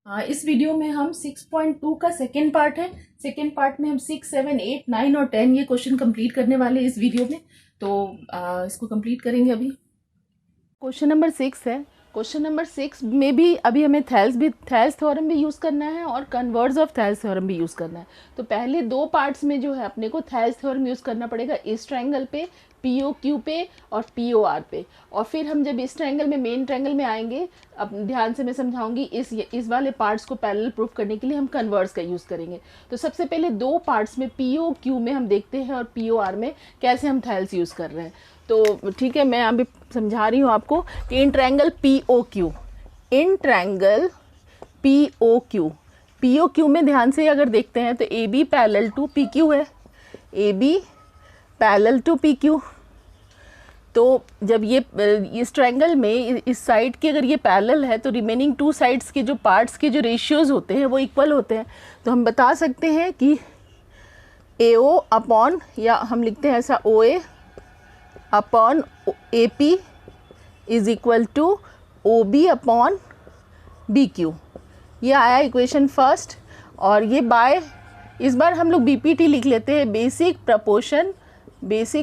इस वीडियो में हम 6.2 का सेकेंड पार्ट है। सेकेंड पार्ट में हम 6, 7, 8, 9 और 10 ये क्वेश्चन कंप्लीट करने वाले हैं इस वीडियो में। तो इसको कंप्लीट करेंगे अभी। क्वेश्चन नंबर 6 है। क्वेश्चन नंबर 6 में भी अभी हमें थेल्स थ्योरम भी यूज़ करना है और कन्वर्स ऑफ थेल्स थ्योरम भी यूज़ करना है। तो पहले दो पार्ट्स में जो है अपने को थेल्स थ्योरम यूज़ करना पड़ेगा इस ट्रायंगल पे, POQ पे और POR पे। और फिर हम जब इस ट्रायंगल में मेन ट्रायंगल में आएंगे, अब ध्यान से मैं समझाऊंगी, इस वाले पार्ट्स को पैरेलल प्रूफ करने के लिए हम कन्वर्स का यूज़ करेंगे। तो सबसे पहले दो पार्ट्स में POQ में हम देखते हैं और POR में कैसे हम थेल्स यूज़ कर रहे हैं। तो ठीक है, मैं अभी समझा रही हूँ आपको कि इन ट्रायंगल POQ में ध्यान से अगर देखते हैं तो AB पैरेलल टू PQ है, AB पैरेलल टू PQ। तो जब ये इस ट्रायंगल में इस साइड के अगर ये पैरेलल है तो रिमेनिंग टू साइड्स के जो पार्ट्स के जो रेशियोज़ होते हैं वो इक्वल होते हैं। तो हम बता सकते हैं कि AO अपॉन, या हम लिखते हैं ऐसा, OA upon AP is equal to OB upon BQ। ये आया इक्वेशन फर्स्ट। और ये बाय, इस बार हम लोग BPT लिख लेते हैं, बेसिक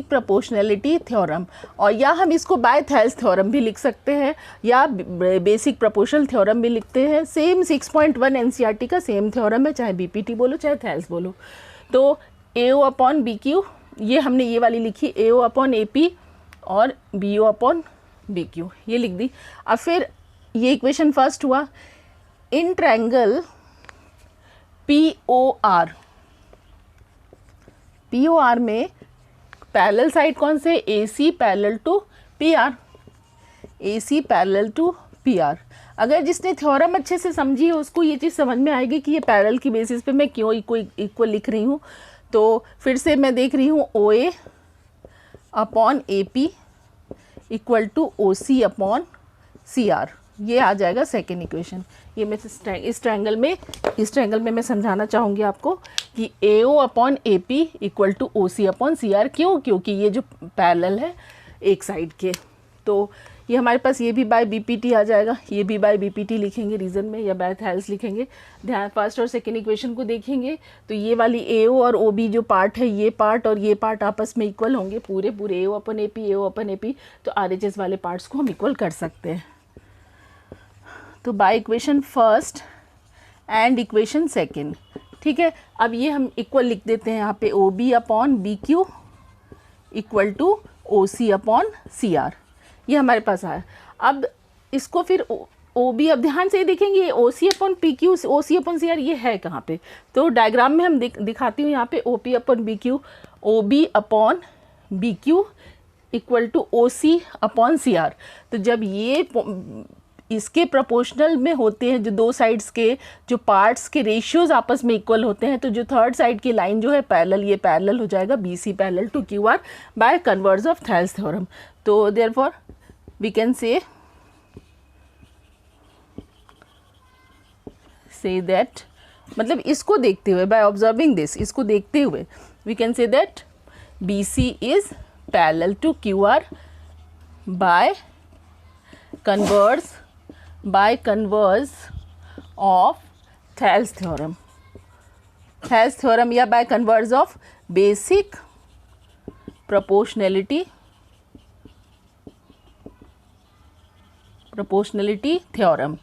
प्रोपोर्शनैलिटी थ्योरम। और या हम इसको बाय थेल्स थ्योरम भी लिख सकते हैं या बेसिक प्रोपोर्शनल थ्योरम भी लिखते हैं। सेम 6.1 NCERT का सेम थ्योरम है, चाहे BPT बोलो चाहे थेल्स बोलो। तो AO अपॉन BQ, ये हमने ये वाली लिखी, AO अपॉन AP और BO अपॉन BQ, ये लिख दी। अब फिर ये इक्वेशन फर्स्ट हुआ। इन ट्रायंगल POR में पैरेलल साइड कौन से, AC पैरेलल टू PR। अगर जिसने थ्योरम अच्छे से समझी है उसको ये चीज़ समझ में आएगी कि ये पैरेलल की बेसिस पे मैं क्यों इक्वल लिख रही हूँ। तो फिर से मैं देख रही हूँ OA upon AP equal to OC upon CR, ये आ जाएगा सेकेंड इक्वेशन। ये मैं इस ट्रायंगल में मैं समझाना चाहूँगी आपको कि AO upon AP equal to OC upon CR। क्योंकि ये जो पैरेलल है एक साइड के। तो ये हमारे पास ये भी बाय BPT आ जाएगा, ये भी बाय BPT लिखेंगे रीज़न में, या बाय थेल्स लिखेंगे। ध्यान, फर्स्ट और सेकेंड इक्वेशन को देखेंगे तो ये वाली AO और OB जो पार्ट है, ये पार्ट और ये पार्ट आपस में इक्वल होंगे, पूरे AO अपन AP। तो RHS वाले पार्ट्स को हम इक्वल कर सकते हैं। तो by equation first and equation second, ठीक है। अब ये हम इक्वल लिख देते हैं यहाँ पे, OB upon BQ equal to OC upon CR, ये हमारे पास आया। अब इसको फिर OB, अब ध्यान से देखेंगे ये OC upon PQ, OC upon CR ये है कहाँ पे। तो डायग्राम में हम दिखाती हूँ यहाँ पे OP upon BQ, OB upon BQ equal to OC upon CR। तो जब ये इसके प्रोपोर्शनल में होते हैं, जो दो साइड्स के जो पार्ट्स के रेशियोज आपस में इक्वल होते हैं, तो जो थर्ड साइड की लाइन जो है पैरेलल, ये पैरेलल हो जाएगा BC parallel to QR by converse of Thales theorem. तो therefore we can say that, मतलब इसको देखते हुए, बाय ऑब्जर्विंग दिस, इसको देखते हुए we can say that BC is parallel to QR by converse of Thales theorem या by converse of basic proportionality theorem,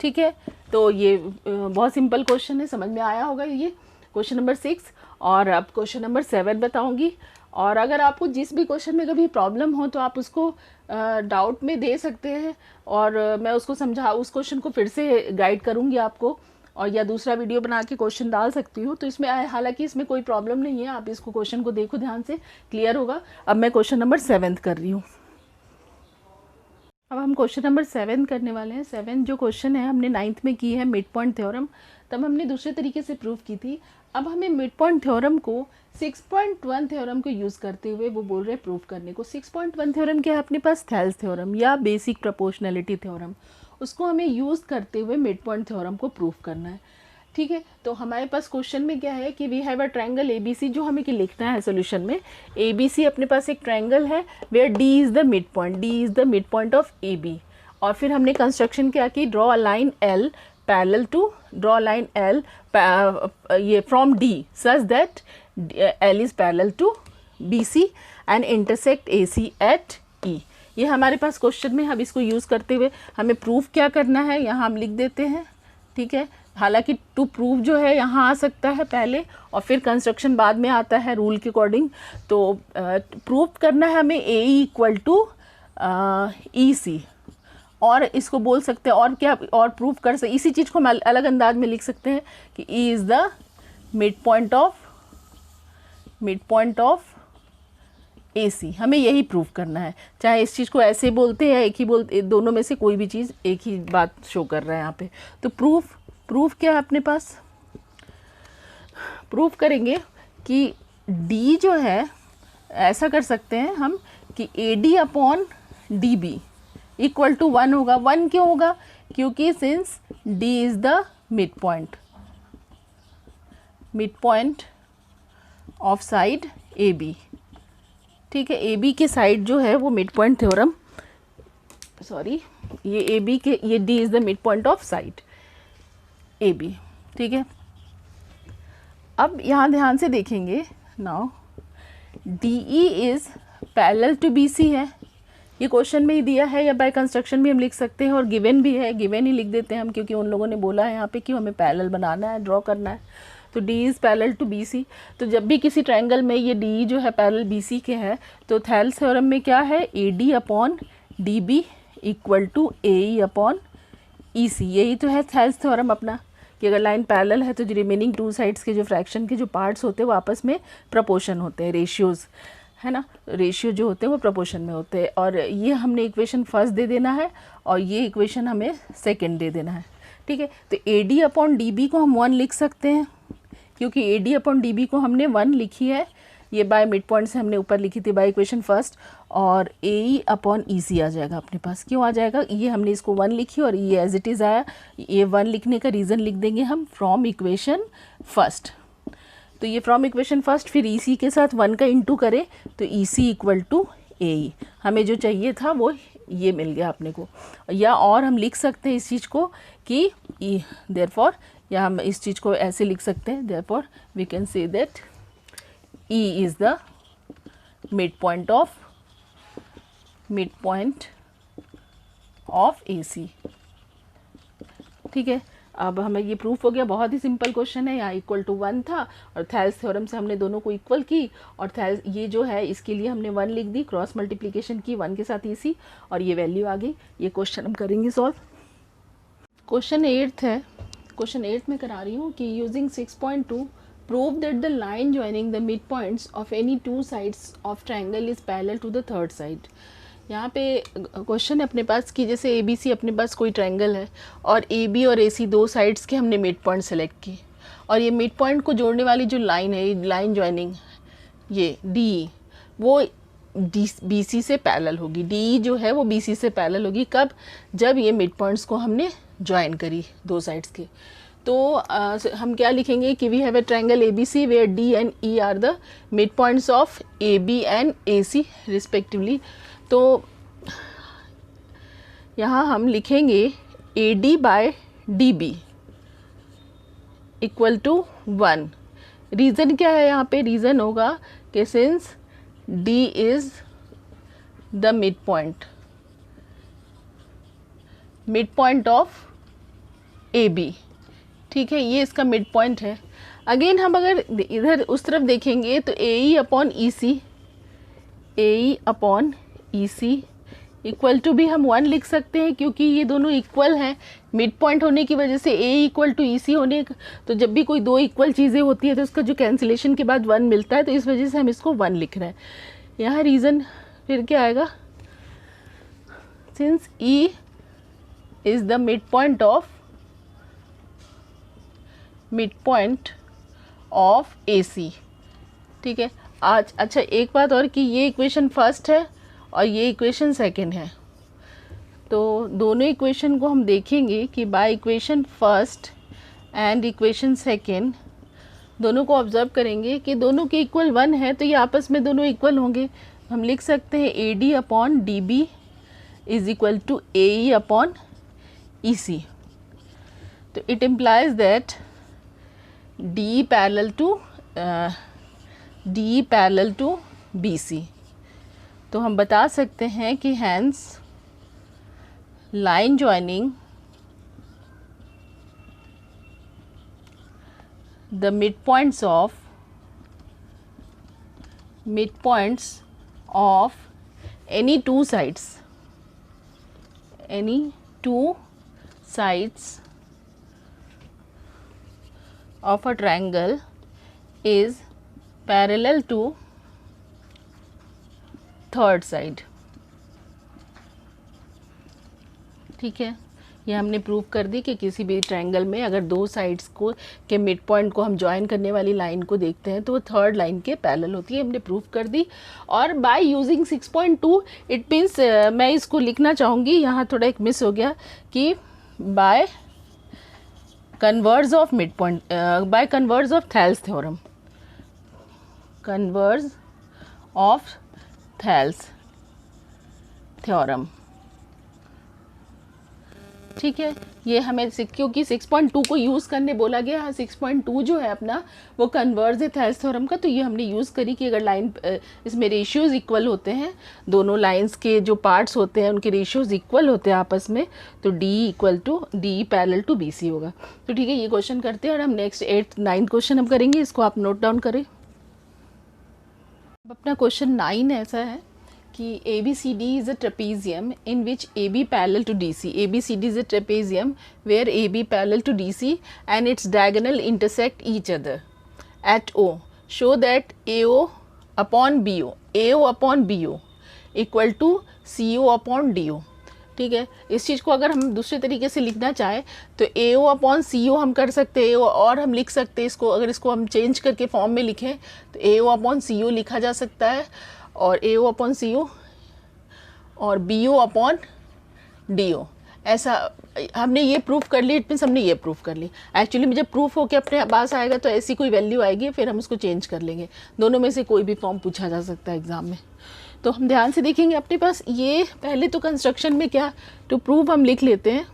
ठीक है। तो ये बहुत सिंपल क्वेश्चन है, समझ में आया होगा ये क्वेश्चन नंबर 6। और अब क्वेश्चन नंबर 7 बताऊंगी। और अगर आपको जिस भी क्वेश्चन में कभी प्रॉब्लम हो तो आप उसको डाउट में दे सकते हैं, और मैं उसको उस क्वेश्चन को फिर से गाइड करूंगी आपको, और या दूसरा वीडियो बना के क्वेश्चन डाल सकती हूँ। तो इसमें हालांकि इसमें कोई प्रॉब्लम नहीं है, आप इसको क्वेश्चन को देखो ध्यान से, क्लियर होगा। अब मैं क्वेश्चन नंबर 7 कर रही हूँ। अब हम क्वेश्चन नंबर 7 करने वाले हैं। 7 जो क्वेश्चन है हमने 9th में की है मिड पॉइंट थ्योरम, तब हमने दूसरे तरीके से प्रूव की थी। अब हमें मिड पॉइंट थ्योरम को 6.1 थ्योरम को यूज़ करते हुए वो बोल रहे हैं प्रूव करने को। 6.1 थ्योरम क्या है अपने पास, थेल्स थ्योरम या बेसिक प्रोपोर्शनैलिटी थ्योरम, उसको हमें यूज़ करते हुए मिड पॉइंट थ्योरम को प्रूव करना है। ठीक है। तो हमारे पास क्वेश्चन में क्या है कि we have a triangle ABC, जो हमें कि लिखना है सोल्यूशन में। ABC अपने पास एक ट्रायंगल है where D is the mid point, D is the mid point of AB, और फिर हमने कंस्ट्रक्शन क्या की, draw a line L parallel to, draw line L ये from D such that L is parallel to BC and intersect AC at E। ये हमारे पास question में, हम इसको यूज़ करते हुए हमें प्रूफ क्या करना है यहाँ हम लिख देते हैं, ठीक है। हालांकि टू प्रूव जो है यहाँ आ सकता है पहले और फिर कंस्ट्रक्शन बाद में आता है रूल के अकॉर्डिंग। तो प्रूव करना है हमें AE इक्वल टू EC, और इसको बोल सकते हैं और क्या, और प्रूव कर सकते, इसी चीज़ को हम अलग अंदाज में लिख सकते हैं कि E is the mid point of AC। हमें यही प्रूव करना है, चाहे इस चीज़ को ऐसे बोलते हैं, एक ही बोलते, दोनों में से कोई भी चीज़ एक ही बात शो कर रहा है यहाँ पे। तो प्रूफ क्या है अपने पास, प्रूफ करेंगे कि D जो है, ऐसा कर सकते हैं हम कि AD upon DB equal to 1 होगा। 1 क्यों होगा, क्योंकि since D is the mid point of side AB, ठीक है। AB के साइड जो है वो मिड पॉइंट थ्योरम, सॉरी ये AB के, ये D is the mid point of side AB, ठीक है। अब यहाँ ध्यान से देखेंगे, now DE is parallel to BC है, ये क्वेश्चन में ही दिया है, या बाय कंस्ट्रक्शन भी हम लिख सकते हैं, और गिवन भी है, गिवन ही लिख देते हैं हम, क्योंकि उन लोगों ने बोला है यहाँ पे कि हमें पैरेलल बनाना है, ड्रॉ करना है। तो D is parallel to BC, तो जब भी किसी ट्रायंगल में ये DE जो है पैरेलल BC के है, तो थेल्स थ्योरम में क्या है, AD upon DB equal to AE upon EC। यही तो है थेल्स थ्योरम अपना, कि अगर लाइन पैरेलल है तो जो रिमेनिंग टू साइड्स के जो फ्रैक्शन के जो पार्ट्स होते हैं वो आपस में प्रोपोर्शन होते हैं, रेशियोज़ है ना, रेशियो जो होते हैं वो प्रोपोर्शन में होते हैं। और ये हमने इक्वेशन फर्स्ट दे देना है और ये इक्वेशन हमें सेकंड दे देना है, ठीक है। तो AD अपॉन DB को हम 1 लिख सकते हैं, क्योंकि AD अपॉन DB को हमने 1 लिखी है, ये बाय मिड पॉइंट से हमने ऊपर लिखी थी बाय इक्वेशन फर्स्ट, और AE अपॉन EC आ जाएगा अपने पास। क्यों आ जाएगा, ये हमने इसको 1 लिखी और ये एज इट इज़ आया। ये 1 लिखने का रीज़न लिख देंगे हम फ्रॉम इक्वेशन फर्स्ट। तो ये फ्रॉम इक्वेशन फर्स्ट, फिर EC के साथ 1 का इंटू करें तो EC इक्वल टू AE, हमें जो चाहिए था वो ये मिल गया अपने को। या और हम लिख सकते हैं इस चीज़ को कि देयरफॉर, या हम इस चीज़ को ऐसे लिख सकते हैं, therefore we can say that E is the mid point of AC, ठीक है। अब हमें ये प्रूफ हो गया, बहुत ही सिंपल क्वेश्चन है। यहाँ इक्वल टू 1 था और थेल्स थ्योरम से हमने दोनों को इक्वल की, और थेल्स ये जो है इसके लिए हमने 1 लिख दी, क्रॉस मल्टीप्लिकेशन की 1 के साथ EC, और ये वैल्यू आ गई। ये क्वेश्चन हम करेंगे सॉल्व। क्वेश्चन 8 है, क्वेश्चन 8 में करा रही हूँ कि using 6.2 prove that the line joining the mid points of any 2 sides of triangle is parallel to the third side. यहाँ पे क्वेश्चन है अपने पास कि जैसे ABC अपने पास कोई ट्रायंगल है और AB और AC 2 साइड्स के हमने मिड पॉइंट सेलेक्ट की, और ये मिड पॉइंट को जोड़ने वाली जो लाइन है, लाइन ज्वाइनिंग, ये DE वो BC से पैरेलल होगी। DE जो है वो BC से पैरेलल होगी, कब, जब ये मिड पॉइंट्स को हमने ज्वाइन करी 2 साइड्स के। तो हम क्या लिखेंगे कि we have a triangle ABC where D and E are the mid points of AB and AC respectively. तो यहाँ हम लिखेंगे AD by DB equal to 1। Reason क्या है यहाँ पे, रीज़न होगा कि since D is the mid point of AB, ठीक है, ये इसका मिड पॉइंट है। अगेन हम अगर इधर उस तरफ देखेंगे तो AE upon EC equal to भी हम 1 लिख सकते हैं, क्योंकि ये दोनों इक्वल हैं मिड पॉइंट होने की वजह से। AE इक्वल टू EC होने, तो जब भी कोई 2 इक्वल चीज़ें होती है तो उसका जो कैंसिलेशन के बाद 1 मिलता है, तो इस वजह से हम इसको 1 लिख रहे हैं। यहाँ रीज़न फिर क्या आएगा, since E is the mid point of AC, ठीक है। आज अच्छा एक बात और कि ये इक्वेशन फर्स्ट है और ये इक्वेशन सेकंड है, तो दोनों इक्वेशन को हम देखेंगे कि by equation first and equation second दोनों को ऑब्जर्व करेंगे कि दोनों के इक्वल 1 है, तो ये आपस में दोनों इक्वल होंगे। हम लिख सकते हैं AD upon DB is equal to AE upon EC. तो it implies that DE parallel to BC. तो हम बता सकते हैं कि hence line joining the midpoints of any two sides of a triangle is parallel to third side. ठीक है, ये हमने प्रूव कर दी कि किसी भी ट्रायंगल में अगर दो साइड्स को के मिड पॉइंट को हम ज्वाइन करने वाली लाइन को देखते हैं तो वो थर्ड लाइन के पैरेलल होती है, हमने प्रूव कर दी. और बाय यूजिंग 6.2 इट मीन्स मैं इसको लिखना चाहूँगी, यहाँ थोड़ा एक मिस हो गया कि by converse of mid point, by converse of Thales theorem, converse of Thales theorem. ठीक है, ये हमें क्योंकि 6.2 को यूज़ करने बोला गया है, 6.2 जो है अपना वो कन्वर्ज है थेल्स थ्योरम का, तो ये हमने यूज़ करी कि अगर लाइन इसमें रेशियोज़ इक्वल होते हैं, दोनों लाइंस के जो पार्ट्स होते हैं उनके रेशियोज़ इक्वल होते हैं आपस में, तो DE पैरेलल टू BC होगा. तो ठीक है, ये क्वेश्चन करते हैं और हम नेक्स्ट 8th 9th क्वेश्चन हम करेंगे, इसको आप नोट डाउन करें. अब अपना क्वेश्चन 9 ऐसा है कि ABCD is a trapezium in which AB parallel to DC. ABCD is a trapezium where AB parallel to DC and its diagonal intersect each other at O. Show that AO upon BO equal to CO upon DO. ठीक है, इस चीज़ को अगर हम दूसरे तरीके से लिखना चाहें तो AO अपॉन CO हम कर सकते हैं, और हम लिख सकते हैं इसको, अगर इसको हम चेंज करके फॉर्म में लिखें तो AO अपॉन CO लिखा जा सकता है, और AO अपॉन CO और BO अपॉन DO. ऐसा हमने ये प्रूफ कर ली, इट मीन्स हमने ये प्रूफ कर ली. एक्चुअली में जब प्रूफ होकर अपने पास आएगा तो ऐसी कोई वैल्यू आएगी, फिर हम उसको चेंज कर लेंगे. दोनों में से कोई भी फॉर्म पूछा जा सकता है एग्ज़ाम में. तो हम ध्यान से देखेंगे अपने पास ये, पहले तो कंस्ट्रक्शन में क्या टू प्रूव हम लिख लेते हैं,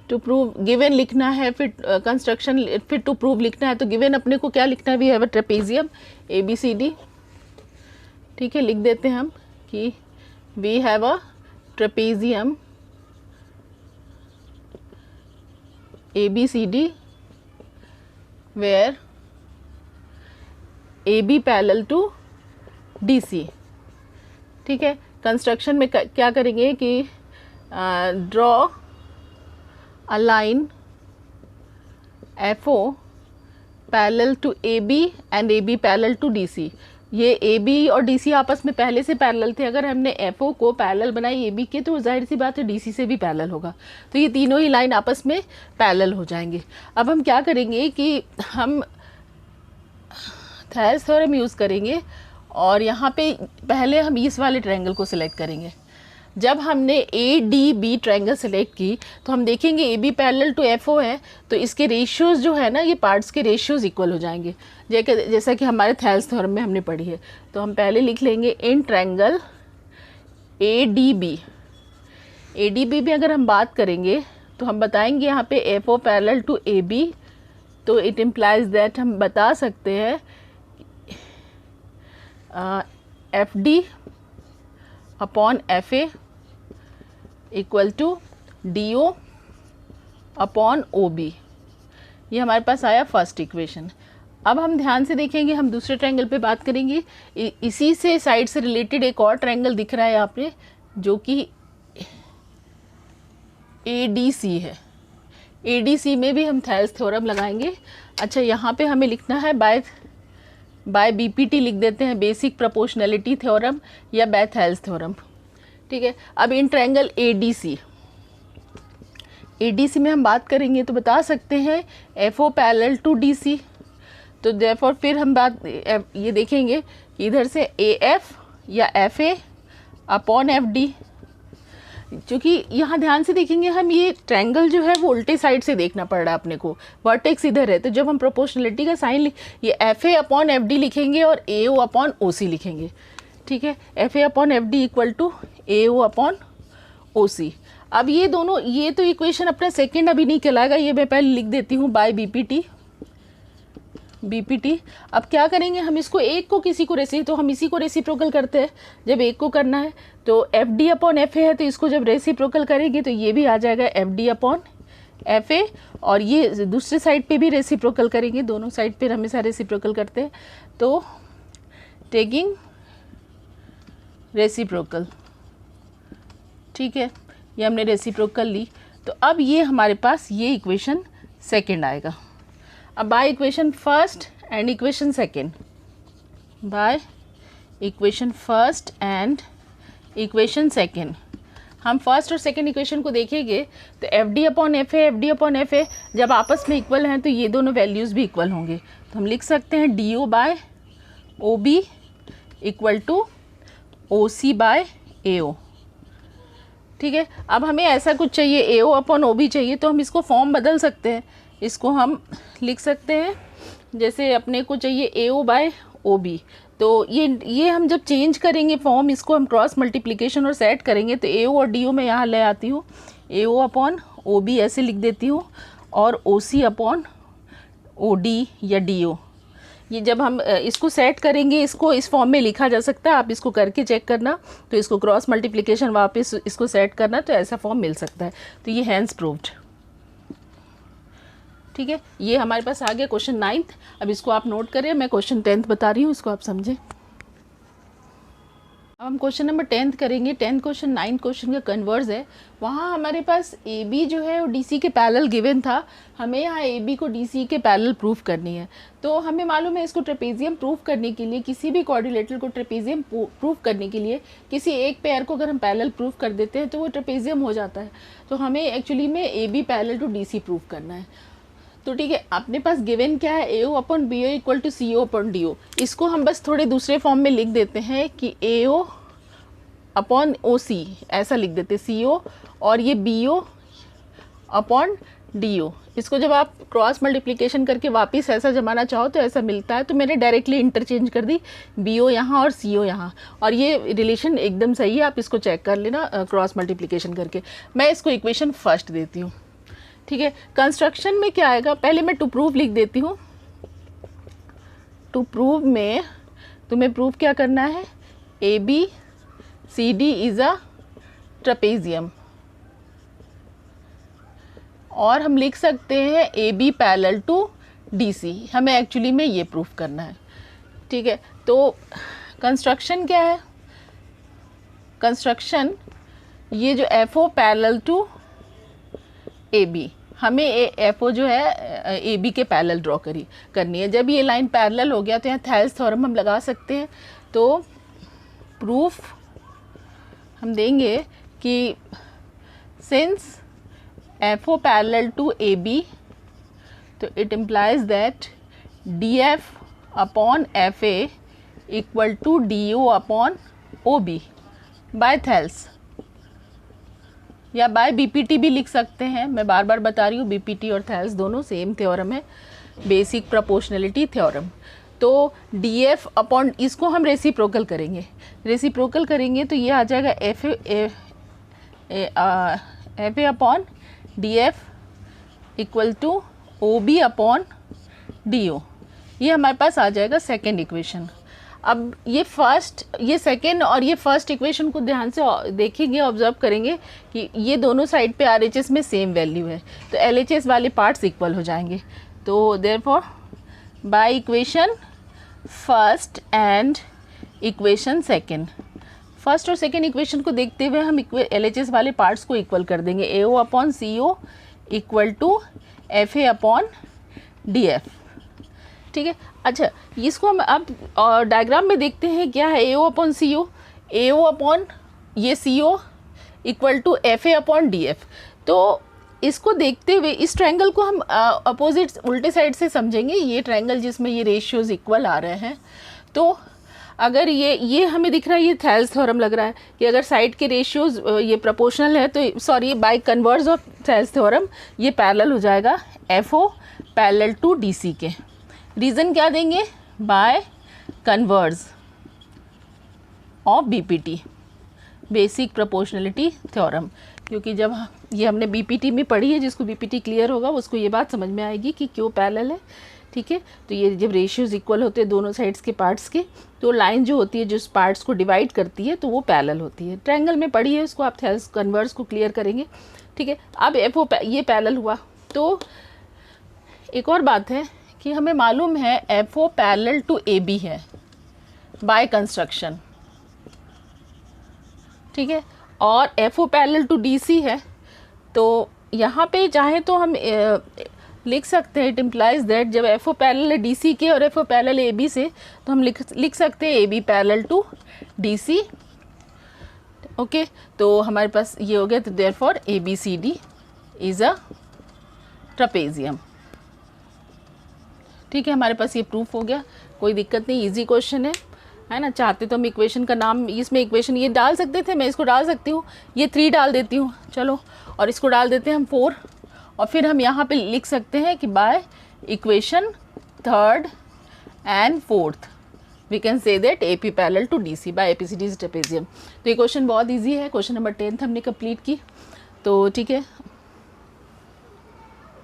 टू प्रूव गिवन लिखना है, फिर कंस्ट्रक्शन, फिर टू प्रूव लिखना है. तो गिवन अपने को क्या लिखना है, we have a trapezium ABCD. ठीक है, लिख देते हैं हम कि we have a trapezium ABCD where AB parallel to DC. ठीक है, कंस्ट्रक्शन में क्या करेंगे कि draw a line FO parallel to AB and AB parallel to DC. ये AB और DC आपस में पहले से पैरेलल थे, अगर हमने FO को पैरेलल बनाई AB के तो जाहिर सी बात है DC से भी पैरेलल होगा, तो ये तीनों ही लाइन आपस में पैरेलल हो जाएंगे. अब हम क्या करेंगे कि हम थेल्स थ्योरम यूज़ करेंगे और यहाँ पे पहले हम इस वाले ट्रायंगल को सिलेक्ट करेंगे. जब हमने ADB ट्रायंगल सेलेक्ट की तो हम देखेंगे AB पैरेलल टू FO है, तो इसके रेशियोज़ जो है ना, ये पार्ट्स के रेशियोज़ इक्वल हो जाएंगे, जैसा कि हमारे थेल्स थ्योरम में हमने पढ़ी है. तो हम पहले लिख लेंगे इन ट्रायंगल ADB में अगर हम बात करेंगे तो हम बताएंगे यहाँ पे FO पैरेलल टू AB, तो इट इम्प्लाइज दैट हम बता सकते हैं FD upon FA equal to DO upon OB. ये हमारे पास आया फर्स्ट इक्वेशन. अब हम ध्यान से देखेंगे, हम दूसरे ट्रायंगल पे बात करेंगे. इसी से साइड से रिलेटेड एक और ट्रायंगल दिख रहा है यहाँ पे जो कि ADC है. ADC में भी हम थेल्स थ्योरम लगाएंगे. अच्छा, यहाँ पे हमें लिखना है बाय BPT लिख देते हैं, बेसिक प्रोपोर्शनैलिटी थ्योरम या बाय थेल्स थ्योरम. ठीक है, अब इन ट्रायंगल ADC में हम बात करेंगे तो बता सकते हैं FO पैरेलल टू DC. तो देयरफॉर फिर हम बात ये देखेंगे कि इधर से AF या FA अपॉन FD. क्योंकि यहाँ ध्यान से देखेंगे हम, ये ट्रायंगल जो है वो उल्टे साइड से देखना पड़ रहा है अपने को, वर्टेक्स इधर है, तो जब हम प्रोपोर्शनलिटी का साइन ये FA अपॉन FD लिखेंगे और AO अपॉन OC लिखेंगे. ठीक है, F A upon F D equal to A O upon O C. अब ये दोनों, ये तो इक्वेशन अपना सेकेंड अभी नहीं कहलाएगा, ये मैं पहले लिख देती हूँ बाय बीपीटी। अब क्या करेंगे हम, इसको एक को किसी को तो हम इसी को रेसिप्रोकल करते हैं जब एक को करना है। तो एफ डी अपॉन एफ ए है, तो इसको जब रेसिप्रोकल करेंगे तो ये भी आ जाएगा एफ डी अपॉन एफ ए, और ये दूसरे साइड पे भी रेसिप्रोकल करेंगे, दोनों साइड पे हमेशा रेसिप्रोकल करते हैं। तो टेकिंग रेसिप्रोकल, ठीक है, ये हमने रेसिप्रोकल ली। तो अब ये हमारे पास ये इक्वेशन सेकंड आएगा। अब by equation first and equation second, by equation first and equation second, हम फर्स्ट और सेकंड इक्वेशन को देखेंगे तो एफ डी अपॉन एफ ए जब आपस में इक्वल हैं तो ये दोनों वैल्यूज़ भी इक्वल होंगे। तो हम लिख सकते हैं D O by O B equal to O C by A O. ठीक है, अब हमें ऐसा कुछ चाहिए, ए ओ अपॉन ओ बी चाहिए, तो हम इसको फॉर्म बदल सकते हैं। इसको हम लिख सकते हैं जैसे अपने को चाहिए ए ओ बाय ओ बी, तो ये हम जब चेंज करेंगे फॉर्म, इसको हम क्रॉस मल्टीप्लिकेशन और सेट करेंगे तो ए ओ और डी ओ मैं यहाँ ले आती हूँ, ए ओ अपॉन ओ बी ऐसे लिख देती हूँ, और ओ सी अपॉन ओ डी या डी ओ। ये जब हम इसको सेट करेंगे, इसको इस फॉर्म में लिखा जा सकता है, आप इसको करके चेक करना। तो इसको क्रॉस मल्टीप्लिकेशन वापस इसको सेट करना, तो ऐसा फॉर्म मिल सकता है। तो ये हैंस प्रूव्ड। ठीक है, ये हमारे पास आ गया क्वेश्चन 9th। अब इसको आप नोट करें, मैं क्वेश्चन 10th बता रही हूँ, इसको आप समझें। अब हम क्वेश्चन नंबर 10th करेंगे। 10th क्वेश्चन 9th क्वेश्चन का कन्वर्स है। वहाँ हमारे पास ए बी जो है वो डी सी के पैरेलल गिवन था, हमें यहाँ ए बी को डी सी के पैरेलल प्रूफ करनी है। तो हमें मालूम है इसको ट्रेपेजियम प्रूफ करने के लिए, किसी भी क्वाड्रिलेटरल को ट्रेपेजियम प्रूफ करने के लिए किसी एक पेयर को अगर हम पैरेलल प्रूफ कर देते हैं तो वो ट्रेपेजियम हो जाता है। तो हमें एक्चुअली में A B parallel to D C proof करना है। तो ठीक है, अपने पास गिवन क्या है, A O upon B O equal to C O upon D O. इसको हम बस थोड़े दूसरे फॉर्म में लिख देते हैं कि ए ओ अपॉन ओ सी, ऐसा लिख देते सी ओ, और ये B O upon D O. इसको जब आप क्रॉस मल्टीप्लिकेशन करके वापस ऐसा जमाना चाहो तो ऐसा मिलता है। तो मैंने डायरेक्टली इंटरचेंज कर दी, बी ओ यहाँ और सी ओ यहाँ, और ये रिलेशन एकदम सही है, आप इसको चेक कर लेना क्रॉस मल्टीप्लिकेशन करके। मैं इसको इक्वेशन फर्स्ट देती हूँ। ठीक है, कंस्ट्रक्शन में क्या आएगा, पहले मैं टू प्रूव लिख देती हूँ। टू प्रूव में तुम्हें प्रूव क्या करना है, A B C D is a trapezium, और हम लिख सकते हैं A B parallel to D C, हमें एक्चुअली में ये प्रूफ करना है। ठीक है, तो कंस्ट्रक्शन क्या है, कंस्ट्रक्शन ये जो F O parallel to A B, हमें एफ ओ जो है ए बी के पैरेलल ड्रॉ करनी है। जब ये लाइन पैरेलल हो गया तो यहाँ थेल्स थ्योरम हम लगा सकते हैं। तो प्रूफ हम देंगे कि since F O parallel to A B, तो it implies that D F upon F A equal to D O upon O B by Thales, या बाय बीपीटी भी लिख सकते हैं। मैं बार बार बता रही हूँ, बीपीटी और थेल्स दोनों सेम थ्योरम है, बेसिक प्रोपोर्शनलिटी थ्योरम। तो डी एफ अपॉन, इसको हम रेसिप्रोकल करेंगे तो ये आ जाएगा F A upon D F equal to O B upon D O. ये हमारे पास आ जाएगा सेकेंड इक्वेशन। अब ये फर्स्ट, ये सेकेंड और ये फर्स्ट इक्वेशन को ध्यान से देखेंगे, ऑब्जर्व करेंगे कि ये दोनों साइड पे RHS में सेम वैल्यू है, तो LHS वाले पार्ट्स इक्वल हो जाएंगे। तो therefore by equation first and equation second, first और सेकेंड इक्वेशन को देखते हुए हम LHS वाले पार्ट्स को इक्वल कर देंगे। A O upon C O equal to F A upon D F. ठीक है, अच्छा इसको हम अब डायग्राम में देखते हैं क्या है, A O upon C O, A O upon ये C O equal to F A upon D F. तो इसको देखते हुए इस ट्रायंगल को हम अपोजिट उल्टे साइड से समझेंगे, ये ट्रायंगल जिसमें ये रेशियोज इक्वल आ रहे हैं। तो अगर ये हमें दिख रहा है, ये थेल्स थ्योरम लग रहा है कि अगर साइड के रेशियोज ये प्रोपोर्शनल है तो sorry by converse of Thales theorem ये पैरेलल हो जाएगा F O parallel to D C के। रीज़न क्या देंगे, by converse. Of BPT, basic proportionality theorem. क्योंकि जब ये हमने बीपीटी में पढ़ी है, जिसको बीपीटी क्लियर होगा उसको ये बात समझ में आएगी कि क्यों पैरेलल है। ठीक है, तो ये जब रेशियोज इक्वल होते हैं दोनों साइड्स के पार्ट्स के, तो लाइन जो होती है जो पार्ट्स को डिवाइड करती है तो वो पैरेलल होती है। ट्रायंगल में पढ़ी है, उसको आप थेल्स कन्वर्स को क्लियर करेंगे। ठीक है, अब एफ ओ ये पैरेलल हुआ। तो एक और बात है कि हमें मालूम है F O parallel to A B है बाय कंस्ट्रक्शन। ठीक है, और F O parallel to D C है। तो यहाँ पे चाहे तो हम लिख सकते हैं, इट इम्प्लाइज दैट जब एफ ओ पैरेलल है डी सी के और F O parallel A B से, तो हम लिख सकते हैं A B parallel to D C. Okay, तो हमारे पास ये हो गया। तो therefore A B C D is a trapezium. ठीक है, हमारे पास ये प्रूफ हो गया, कोई दिक्कत नहीं, इजी क्वेश्चन है ना। चाहते तो हम इक्वेशन का नाम, इसमें इक्वेशन ये डाल सकते थे, मैं इसको डाल सकती हूँ, ये 3 डाल देती हूँ, चलो, और इसको डाल देते हैं हम 4, और फिर हम यहाँ पे लिख सकते हैं कि by equation 3rd and 4th we can say that A P parallel to D C by A P C D trapezium. तो ये क्वेश्चन बहुत ईजी है, क्वेश्चन नंबर 10 हमने कंप्लीट की। तो ठीक है,